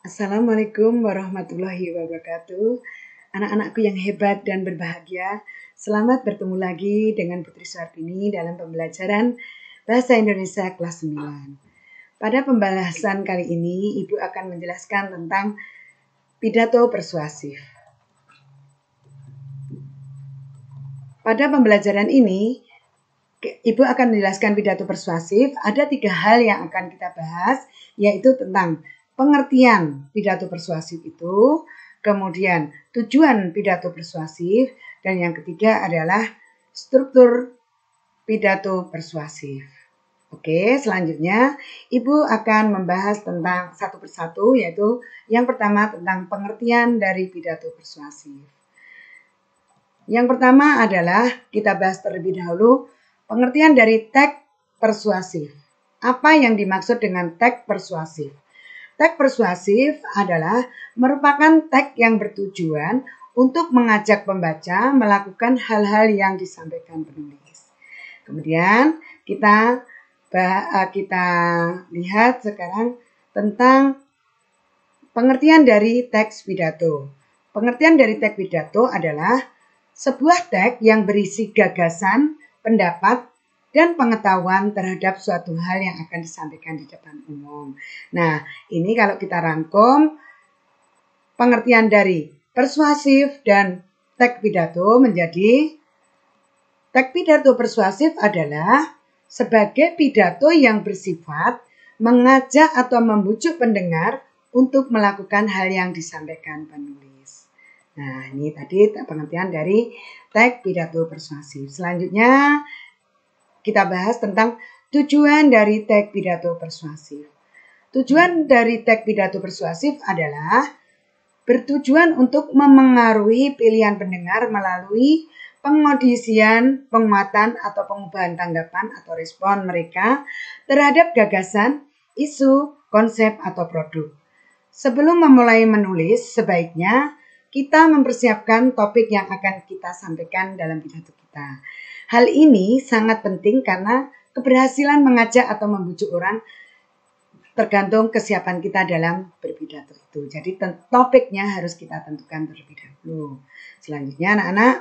Assalamualaikum warahmatullahi wabarakatuh. Anak-anakku yang hebat dan berbahagia, selamat bertemu lagi dengan Putri Suhartini dalam pembelajaran Bahasa Indonesia kelas 9. Pada pembahasan kali ini, Ibu akan menjelaskan tentang pidato persuasif. Pada pembelajaran ini, Ibu akan menjelaskan pidato persuasif. Ada 3 hal yang akan kita bahas, yaitu tentang pengertian pidato persuasif itu, kemudian tujuan pidato persuasif, dan yang ketiga adalah struktur pidato persuasif. Oke, selanjutnya Ibu akan membahas tentang satu persatu, yaitu yang pertama tentang pengertian dari pidato persuasif. Yang pertama adalah kita bahas terlebih dahulu pengertian dari teks persuasif. Apa yang dimaksud dengan teks persuasif? Teks persuasif adalah merupakan teks yang bertujuan untuk mengajak pembaca melakukan hal-hal yang disampaikan penulis. Kemudian kita lihat sekarang tentang pengertian dari teks pidato. Pengertian dari teks pidato adalah sebuah teks yang berisi gagasan, pendapat, dan pengetahuan terhadap suatu hal yang akan disampaikan di depan umum. Nah, ini kalau kita rangkum pengertian dari persuasif dan teks pidato menjadi teks pidato persuasif adalah sebagai pidato yang bersifat mengajak atau membujuk pendengar untuk melakukan hal yang disampaikan penulis. Nah, ini tadi pengertian dari teks pidato persuasif. Selanjutnya kita bahas tentang tujuan dari teks pidato persuasif. Tujuan dari teks pidato persuasif adalah bertujuan untuk memengaruhi pilihan pendengar melalui pengondisian, penguatan, atau pengubahan tanggapan atau respon mereka terhadap gagasan, isu, konsep, atau produk. Sebelum memulai menulis, sebaiknya kita mempersiapkan topik yang akan kita sampaikan dalam pidato kita. Hal ini sangat penting karena keberhasilan mengajak atau membujuk orang tergantung kesiapan kita dalam berpidato itu. Jadi topiknya harus kita tentukan terlebih dahulu. Selanjutnya anak-anak,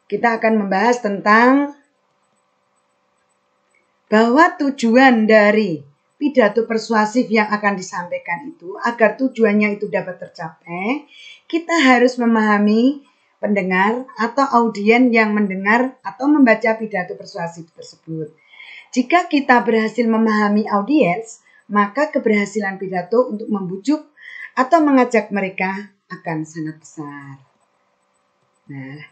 kita akan membahas tentang bahwa tujuan dari pidato persuasif yang akan disampaikan itu, agar tujuannya itu dapat tercapai, kita harus memahami pendengar atau audien yang mendengar atau membaca pidato persuasif tersebut. Jika kita berhasil memahami audiens, maka keberhasilan pidato untuk membujuk atau mengajak mereka akan sangat besar. Nah,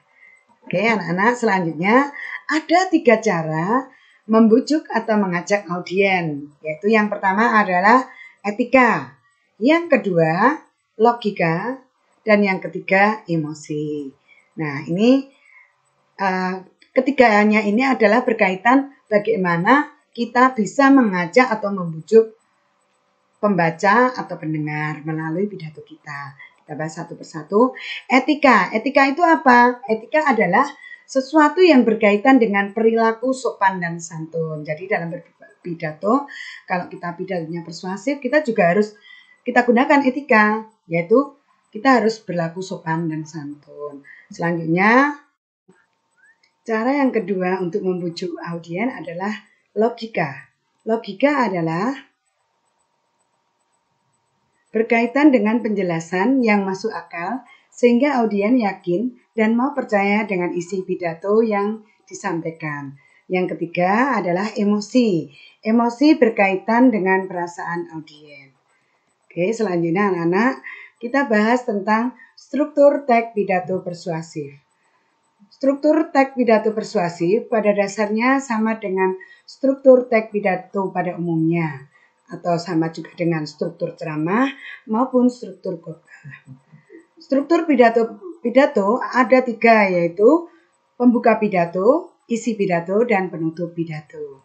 oke anak-anak, selanjutnya ada 3 cara membujuk atau mengajak audien, yaitu yang pertama adalah etika, yang kedua logika, dan yang ketiga emosi. Nah, ini ketiganya ini adalah berkaitan bagaimana kita bisa mengajak atau membujuk pembaca atau pendengar melalui pidato kita. Kita bahas satu persatu. Etika. Etika itu apa? Etika adalah sesuatu yang berkaitan dengan perilaku sopan dan santun. Jadi dalam berpidato, kalau kita pidatonya persuasif, kita juga harus kita gunakan etika, yaitu kita harus berlaku sopan dan santun. Selanjutnya, cara yang kedua untuk membujuk audien adalah logika. Logika adalah berkaitan dengan penjelasan yang masuk akal sehingga audien yakin dan mau percaya dengan isi pidato yang disampaikan. Yang ketiga adalah emosi. Emosi berkaitan dengan perasaan audien. Oke, selanjutnya anak-anak, kita bahas tentang struktur teks pidato persuasif. struktur teks pidato persuasif pada dasarnya sama dengan struktur teks pidato pada umumnya, atau sama juga dengan struktur ceramah maupun struktur khotbah. Struktur pidato ada 3, yaitu pembuka pidato, isi pidato, dan penutup pidato.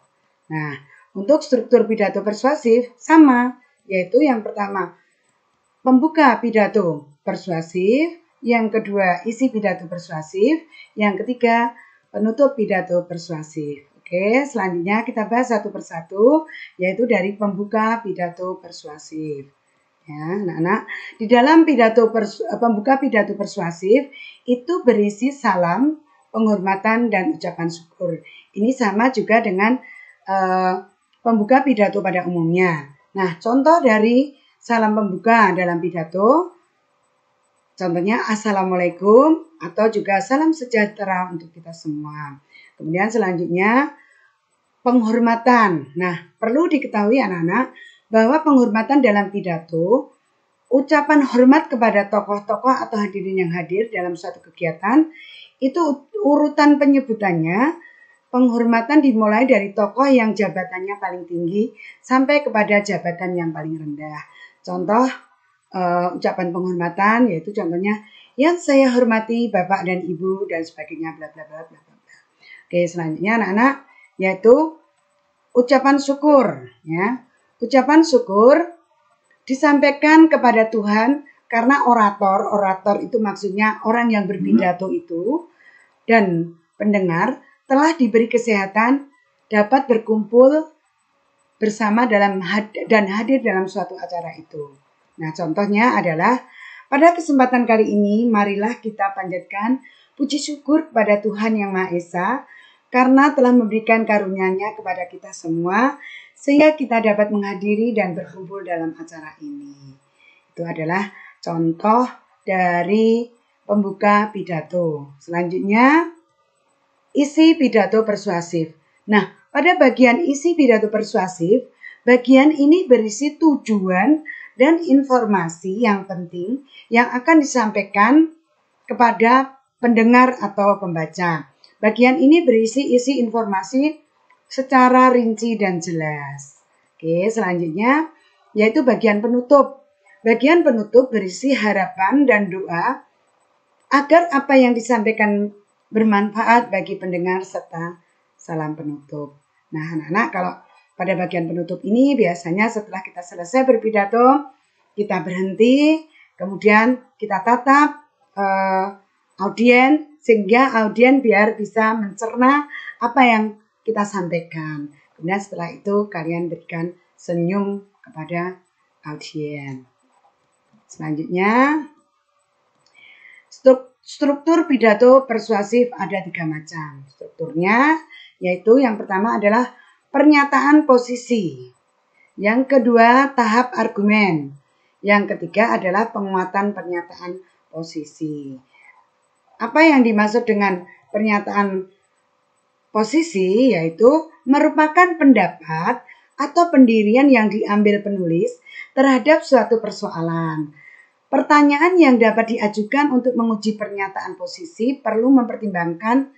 Nah, untuk struktur pidato persuasif sama, yaitu yang pertama pembuka pidato persuasif, yang kedua isi pidato persuasif, yang ketiga penutup pidato persuasif. Oke, selanjutnya kita bahas satu persatu, yaitu dari pembuka pidato persuasif. Ya, anak-anak, di dalam pembuka pidato persuasif itu berisi salam, penghormatan, dan ucapan syukur. Ini sama juga dengan pembuka pidato pada umumnya. Nah, contoh dari salam pembuka dalam pidato, contohnya Assalamualaikum atau juga salam sejahtera untuk kita semua. Kemudian selanjutnya penghormatan. Nah, perlu diketahui anak-anak bahwa penghormatan dalam pidato, ucapan hormat kepada tokoh-tokoh atau hadirin yang hadir dalam suatu kegiatan, itu urutan penyebutannya, penghormatan dimulai dari tokoh yang jabatannya paling tinggi sampai kepada jabatan yang paling rendah. Contoh ucapan penghormatan yaitu contohnya yang saya hormati Bapak dan Ibu dan sebagainya bla bla bla bla bla. Oke, selanjutnya anak-anak yaitu ucapan syukur ya. Ucapan syukur disampaikan kepada Tuhan karena orator itu maksudnya orang yang berpidato itu dan pendengar telah diberi kesehatan dapat berkumpul bersama dan hadir dalam suatu acara itu. Nah, contohnya adalah pada kesempatan kali ini marilah kita panjatkan puji syukur kepada Tuhan Yang Maha Esa karena telah memberikan karunia-Nya kepada kita semua sehingga kita dapat menghadiri dan berkumpul dalam acara ini. Itu adalah contoh dari pembuka pidato. Selanjutnya isi pidato persuasif. Nah, pada bagian isi pidato persuasif, bagian ini berisi tujuan dan informasi yang penting yang akan disampaikan kepada pendengar atau pembaca. Bagian ini berisi isi informasi secara rinci dan jelas. Oke, selanjutnya yaitu bagian penutup. Bagian penutup berisi harapan dan doa agar apa yang disampaikan bermanfaat bagi pendengar serta salam penutup. Nah, anak-anak, kalau pada bagian penutup ini biasanya setelah kita selesai berpidato, kita berhenti, kemudian kita tatap audien sehingga audien biar bisa mencerna apa yang kita sampaikan. Kemudian setelah itu kalian berikan senyum kepada audien. Selanjutnya, struktur pidato persuasif ada 3 macam. Strukturnya yaitu yang pertama adalah pernyataan posisi. Yang kedua, tahap argumen. Yang ketiga adalah penguatan pernyataan posisi. Apa yang dimaksud dengan pernyataan posisi yaitu merupakan pendapat atau pendirian yang diambil penulis terhadap suatu persoalan. Pertanyaan yang dapat diajukan untuk menguji pernyataan posisi perlu mempertimbangkan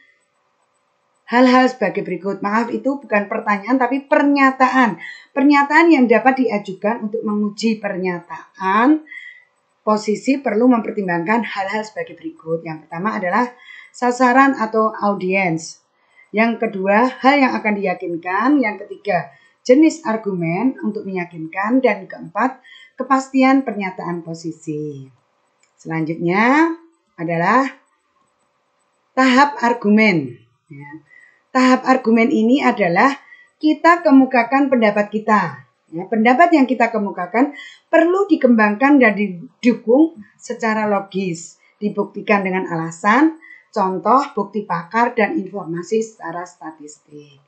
hal-hal sebagai berikut. Maaf, itu bukan pertanyaan tapi pernyataan. Pernyataan yang dapat diajukan untuk menguji pernyataan posisi perlu mempertimbangkan hal-hal sebagai berikut. Yang pertama adalah sasaran atau audiens. Yang kedua, hal yang akan diyakinkan. Yang ketiga, jenis argumen untuk meyakinkan. Dan keempat, kepastian pernyataan posisi. Selanjutnya adalah tahap argumen. Ya. Tahap argumen ini adalah kita kemukakan pendapat kita. Ya, pendapat yang kita kemukakan perlu dikembangkan dan didukung secara logis, dibuktikan dengan alasan, contoh, bukti pakar, dan informasi secara statistik.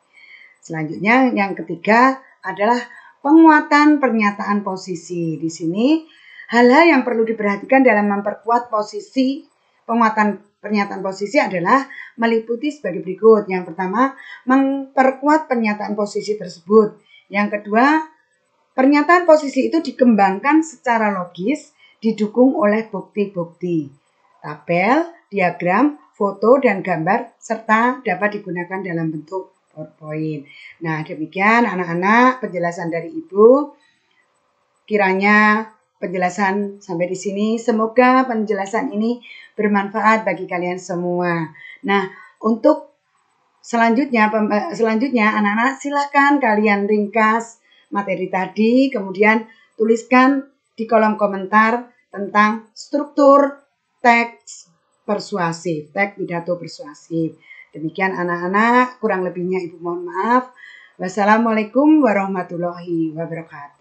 Selanjutnya yang ketiga adalah penguatan pernyataan posisi. Di sini hal-hal yang perlu diperhatikan dalam memperkuat posisi, penguatan pernyataan posisi adalah meliputi sebagai berikut. Yang pertama, memperkuat pernyataan posisi tersebut. Yang kedua, pernyataan posisi itu dikembangkan secara logis, didukung oleh bukti-bukti, tabel, diagram, foto dan gambar serta dapat digunakan dalam bentuk PowerPoint. Nah, demikian anak-anak penjelasan dari Ibu. Kiranya penjelasan sampai di sini. Semoga penjelasan ini bermanfaat bagi kalian semua. Nah, untuk selanjutnya anak-anak silakan kalian ringkas materi tadi, kemudian tuliskan di kolom komentar tentang struktur teks persuasif, teks pidato persuasif. Demikian anak-anak, kurang lebihnya Ibu mohon maaf. Wassalamualaikum warahmatullahi wabarakatuh.